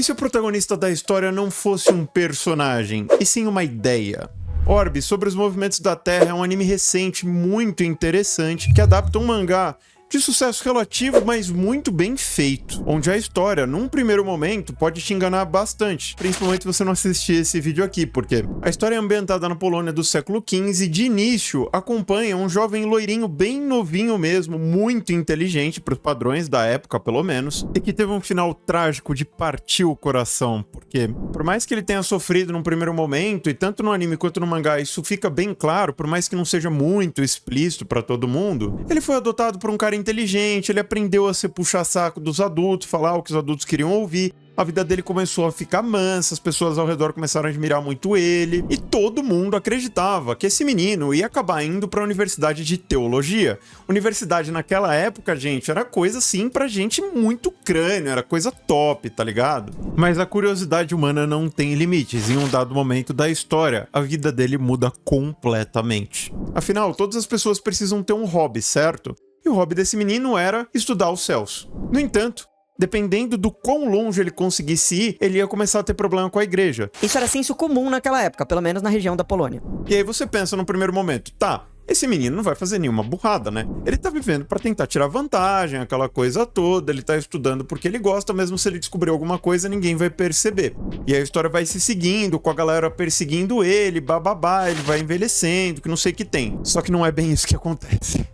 E se o protagonista da história não fosse um personagem, e sim uma ideia? Orb, sobre os movimentos da Terra, é um anime recente muito interessante que adapta um mangá de sucesso relativo, mas muito bem feito, onde a história, num primeiro momento, pode te enganar bastante, principalmente se você não assistir esse vídeo aqui, porque a história é ambientada na Polônia do século XV e, de início, acompanha um jovem loirinho bem novinho mesmo, muito inteligente para os padrões da época, pelo menos, e que teve um final trágico de partir o coração, porque, por mais que ele tenha sofrido num primeiro momento, e tanto no anime quanto no mangá isso fica bem claro, por mais que não seja muito explícito para todo mundo, ele foi adotado por um cara inteligente, ele aprendeu a ser puxa-saco dos adultos, falar o que os adultos queriam ouvir. A vida dele começou a ficar mansa, as pessoas ao redor começaram a admirar muito ele, e todo mundo acreditava que esse menino ia acabar indo para a Universidade de Teologia. Universidade naquela época, gente, era coisa assim pra gente muito crânio, era coisa top, tá ligado? Mas a curiosidade humana não tem limites, em um dado momento da história, a vida dele muda completamente. Afinal, todas as pessoas precisam ter um hobby, certo? E o hobby desse menino era estudar os céus. No entanto, dependendo do quão longe ele conseguisse ir, ele ia começar a ter problema com a igreja. Isso era senso comum naquela época, pelo menos na região da Polônia. E aí você pensa no primeiro momento, tá, esse menino não vai fazer nenhuma burrada, né? Ele tá vivendo pra tentar tirar vantagem, aquela coisa toda, ele tá estudando porque ele gosta, mesmo se ele descobrir alguma coisa, ninguém vai perceber. E a história vai se seguindo, com a galera perseguindo ele, bababá, ele vai envelhecendo, que não sei o que tem. Só que não é bem isso que acontece.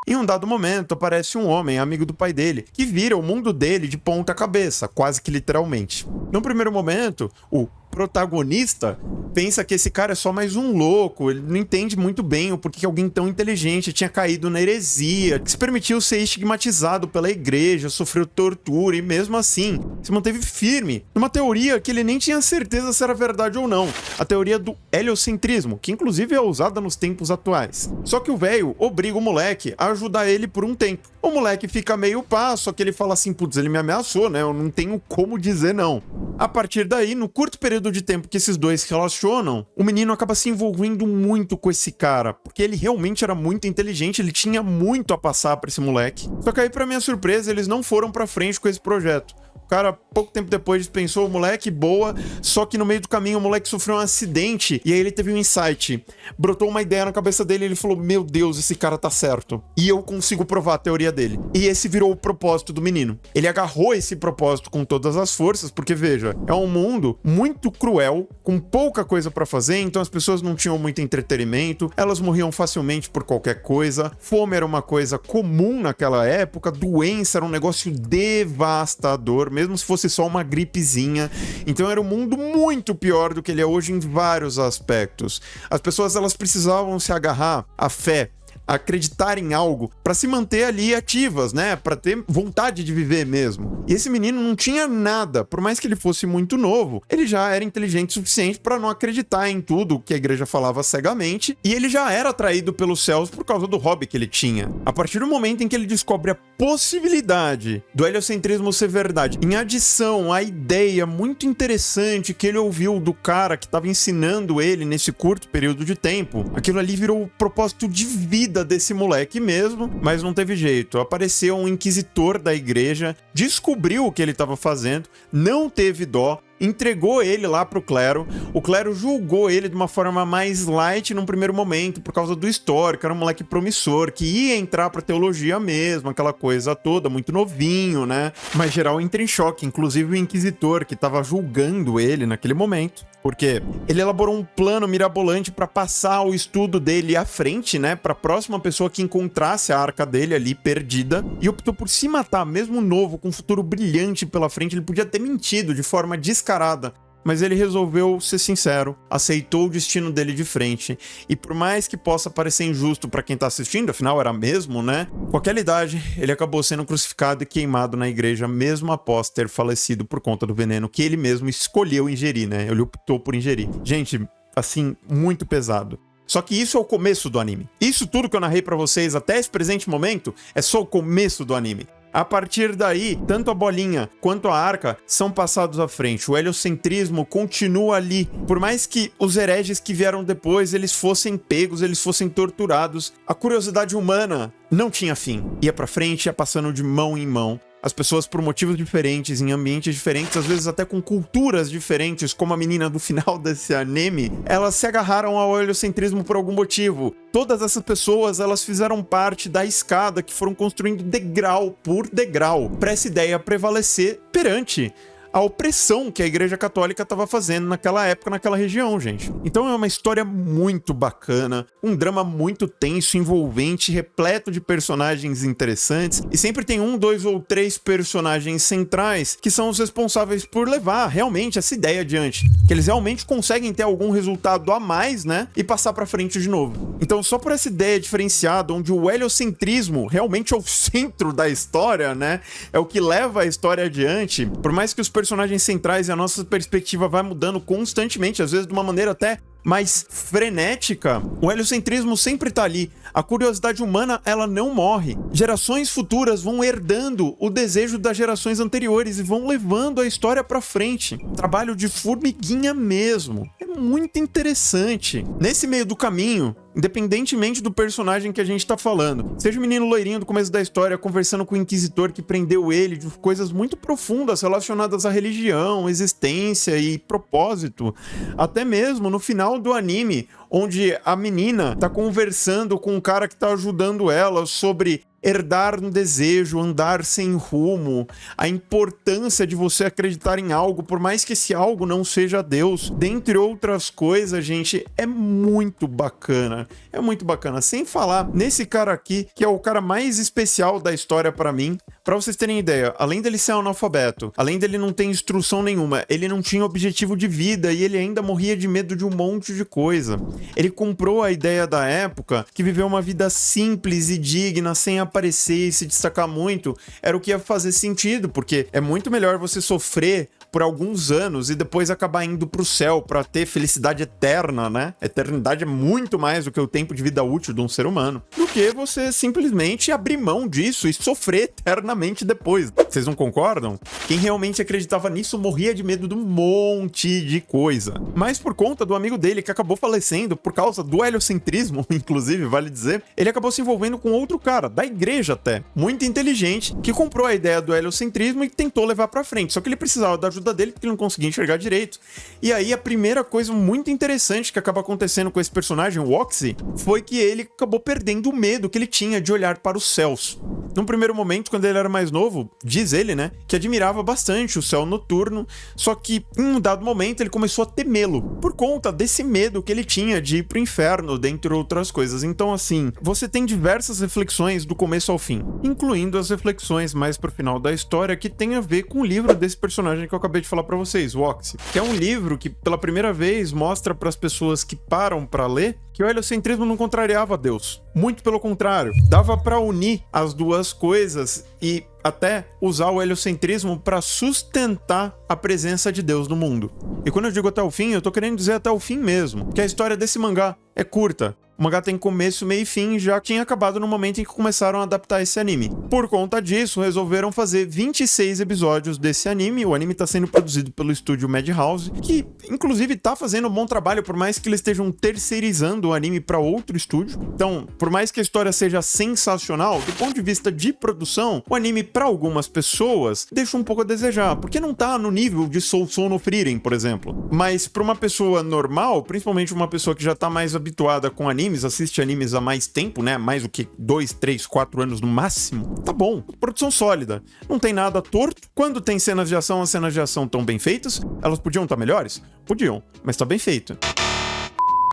Em um dado momento, aparece um homem, amigo do pai dele, que vira o mundo dele de ponta cabeça, quase que literalmente. No primeiro momento, o protagonista pensa que esse cara é só mais um louco, ele não entende muito bem o porquê que alguém tão inteligente tinha caído na heresia, que se permitiu ser estigmatizado pela igreja, sofreu tortura e mesmo assim se manteve firme numa teoria que ele nem tinha certeza se era verdade ou não, a teoria do heliocentrismo, que inclusive é usada nos tempos atuais. Só que o velho obriga o moleque a ajudar ele por um tempo. O moleque fica meio pá, só que ele fala assim, putz, ele me ameaçou, né? Eu não tenho como dizer não. A partir daí, no curto período de tempo que esses dois se relacionam, o menino acaba se envolvendo muito com esse cara, porque ele realmente era muito inteligente, ele tinha muito a passar pra esse moleque. Só que aí, pra minha surpresa, eles não foram pra frente com esse projeto. O cara, pouco tempo depois, dispensou o moleque, boa, só que no meio do caminho o moleque sofreu um acidente e aí ele teve um insight. Brotou uma ideia na cabeça dele e ele falou, meu Deus, esse cara tá certo. E eu consigo provar a teoria dele. E esse virou o propósito do menino. Ele agarrou esse propósito com todas as forças, porque veja, é um mundo muito cruel, com pouca coisa pra fazer, então as pessoas não tinham muito entretenimento, elas morriam facilmente por qualquer coisa, fome era uma coisa comum naquela época, doença era um negócio devastador, mesmo se fosse só uma gripezinha. Então era um mundo muito pior do que ele é hoje em vários aspectos. As pessoas, elas precisavam se agarrar à fé, acreditar em algo para se manter ali ativas, né? Para ter vontade de viver mesmo. E esse menino não tinha nada, por mais que ele fosse muito novo, ele já era inteligente o suficiente para não acreditar em tudo que a igreja falava cegamente, e ele já era atraído pelos céus por causa do hobby que ele tinha. A partir do momento em que ele descobre a possibilidade do heliocentrismo ser verdade, em adição à ideia muito interessante que ele ouviu do cara que estava ensinando ele nesse curto período de tempo, aquilo ali virou o propósito de vida desse moleque mesmo, mas não teve jeito. Apareceu um inquisitor da igreja, descobriu o que ele estava fazendo, não teve dó, entregou ele lá pro clero. O clero julgou ele de uma forma mais light num primeiro momento, por causa do histórico, era um moleque promissor, que ia entrar pra teologia mesmo, aquela coisa toda, muito novinho, né? Mas geral entra em choque, inclusive o inquisitor, que tava julgando ele naquele momento, porque ele elaborou um plano mirabolante pra passar o estudo dele à frente, né? Pra próxima pessoa que encontrasse a arca dele ali perdida, e optou por se matar, mesmo novo, com um futuro brilhante pela frente. Ele podia ter mentido de forma descarada, mas ele resolveu ser sincero, aceitou o destino dele de frente, e por mais que possa parecer injusto pra quem tá assistindo, afinal era mesmo, né? Com aquela idade, ele acabou sendo crucificado e queimado na igreja, mesmo após ter falecido por conta do veneno que ele mesmo escolheu ingerir, né? Ele optou por ingerir. Gente, assim, muito pesado. Só que isso é o começo do anime. Isso tudo que eu narrei pra vocês até esse presente momento é só o começo do anime. A partir daí, tanto a bolinha quanto a arca são passados à frente. O heliocentrismo continua ali. Por mais que os hereges que vieram depois, eles fossem pegos, eles fossem torturados, a curiosidade humana não tinha fim. Ia pra frente, ia passando de mão em mão, as pessoas por motivos diferentes, em ambientes diferentes, às vezes até com culturas diferentes, como a menina do final desse anime, elas se agarraram ao heliocentrismo por algum motivo. Todas essas pessoas, elas fizeram parte da escada que foram construindo degrau por degrau, para essa ideia prevalecer perante a opressão que a Igreja Católica estava fazendo naquela época, naquela região, gente. Então é uma história muito bacana, um drama muito tenso, envolvente, repleto de personagens interessantes, e sempre tem 1, 2 ou 3 personagens centrais que são os responsáveis por levar realmente essa ideia adiante, que eles realmente conseguem ter algum resultado a mais, né, e passar pra frente de novo. Então só por essa ideia diferenciada, onde o heliocentrismo realmente é o centro da história, né, é o que leva a história adiante, por mais que os personagens centrais e a nossa perspectiva vai mudando constantemente, às vezes de uma maneira até mais frenética, o heliocentrismo sempre tá ali. A curiosidade humana, ela não morre. Gerações futuras vão herdando o desejo das gerações anteriores e vão levando a história pra frente. Trabalho de formiguinha mesmo. É muito interessante. Nesse meio do caminho, independentemente do personagem que a gente tá falando, seja o menino loirinho do começo da história conversando com o inquisitor que prendeu ele, de coisas muito profundas relacionadas à religião, existência e propósito, até mesmo no final do anime, onde a menina tá conversando com um cara que tá ajudando ela sobre herdar um desejo, andar sem rumo, a importância de você acreditar em algo, por mais que esse algo não seja Deus, dentre outras coisas, gente, é muito bacana. É muito bacana. Sem falar nesse cara aqui, que é o cara mais especial da história pra mim. Pra vocês terem ideia, além dele ser analfabeto, além dele não ter instrução nenhuma, ele não tinha objetivo de vida e ele ainda morria de medo de um monte de coisa. Ele comprou a ideia da época que viver uma vida simples e digna, sem aparecer e se destacar muito, era o que ia fazer sentido, porque é muito melhor você sofrer por alguns anos e depois acabar indo pro céu pra ter felicidade eterna, né? Eternidade é muito mais do que o tempo de vida útil de um ser humano, do que você simplesmente abrir mão disso e sofrer eternamente depois. Vocês não concordam? Quem realmente acreditava nisso morria de medo de um monte de coisa. Mas por conta do amigo dele que acabou falecendo por causa do heliocentrismo, inclusive, vale dizer, ele acabou se envolvendo com outro cara, da igreja até, muito inteligente, que comprou a ideia do heliocentrismo e tentou levar pra frente. Só que ele precisava da ajuda dele porque ele não conseguia enxergar direito. E aí a primeira coisa muito interessante que acaba acontecendo com esse personagem, o Oxy, foi que ele acabou perdendo o medo que ele tinha de olhar para os céus. Num primeiro momento, quando ele era mais novo, diz ele, né, que admirava bastante o céu noturno, só que em um dado momento ele começou a temê-lo, por conta desse medo que ele tinha de ir pro inferno, dentre outras coisas. Então, assim, você tem diversas reflexões do começo ao fim, incluindo as reflexões mais pro final da história que tem a ver com o livro desse personagem que eu acabei de falar pra vocês, o Oxy, que é um livro que pela primeira vez mostra pras pessoas que param pra ler que o heliocentrismo não contrariava Deus. Muito pelo contrário, dava pra unir as duas coisas e até usar o heliocentrismo para sustentar a presença de Deus no mundo. E quando eu digo até o fim, eu tô querendo dizer até o fim mesmo, que a história desse mangá é curta. O mangá tem começo, meio e fim, já tinha acabado no momento em que começaram a adaptar esse anime. Por conta disso, resolveram fazer 26 episódios desse anime. O anime tá sendo produzido pelo estúdio Madhouse, que inclusive tá fazendo um bom trabalho, por mais que eles estejam terceirizando o anime para outro estúdio. Então, por mais que a história seja sensacional, do ponto de vista de produção, o anime para algumas pessoas deixa um pouco a desejar, porque não tá no nível de Soul no Frieren, por exemplo. Mas para uma pessoa normal, principalmente uma pessoa que já tá mais habituada com animes, assiste animes há mais tempo, né? Mais do que 2, 3, 4 anos no máximo. Tá bom. Produção sólida. Não tem nada torto. Quando tem cenas de ação, as cenas de ação estão bem feitas. Elas podiam estar melhores? Podiam, mas tá bem feito.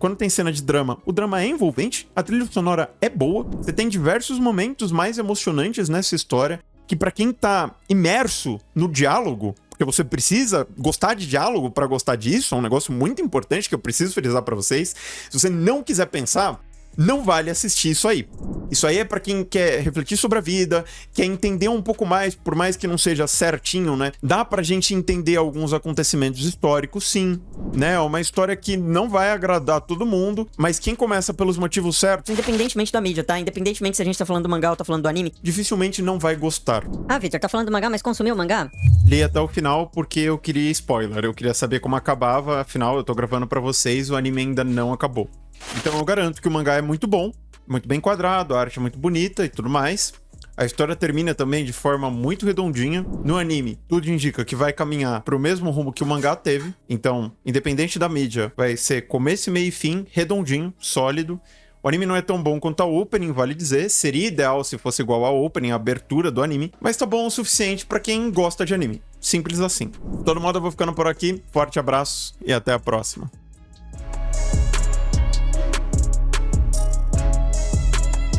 Quando tem cena de drama, o drama é envolvente, a trilha sonora é boa, você tem diversos momentos mais emocionantes nessa história, que pra quem tá imerso no diálogo, porque você precisa gostar de diálogo pra gostar disso, é um negócio muito importante que eu preciso frisar pra vocês. Se você não quiser pensar, não vale assistir isso aí. Isso aí é pra quem quer refletir sobre a vida, quer entender um pouco mais, por mais que não seja certinho, né? Dá pra gente entender alguns acontecimentos históricos, sim, né? É uma história que não vai agradar todo mundo, mas quem começa pelos motivos certos, Independentemente da mídia, tá? Independentemente se a gente tá falando do mangá ou tá falando do anime. dificilmente não vai gostar. Ah, Victor, tá falando do mangá, mas consumiu o mangá? Li até o final porque eu queria spoiler, eu queria saber como acabava, afinal eu tô gravando pra vocês, o anime ainda não acabou. Então eu garanto que o mangá é muito bom, muito bem quadrado, a arte é muito bonita e tudo mais. A história termina também de forma muito redondinha. No anime, tudo indica que vai caminhar pro mesmo rumo que o mangá teve. Então, independente da mídia, vai ser começo, meio e fim, redondinho, sólido. O anime não é tão bom quanto a opening, vale dizer. Seria ideal se fosse igual a opening, a abertura do anime. Mas tá bom o suficiente pra quem gosta de anime. Simples assim. De todo modo, eu vou ficando por aqui. Forte abraço e até a próxima.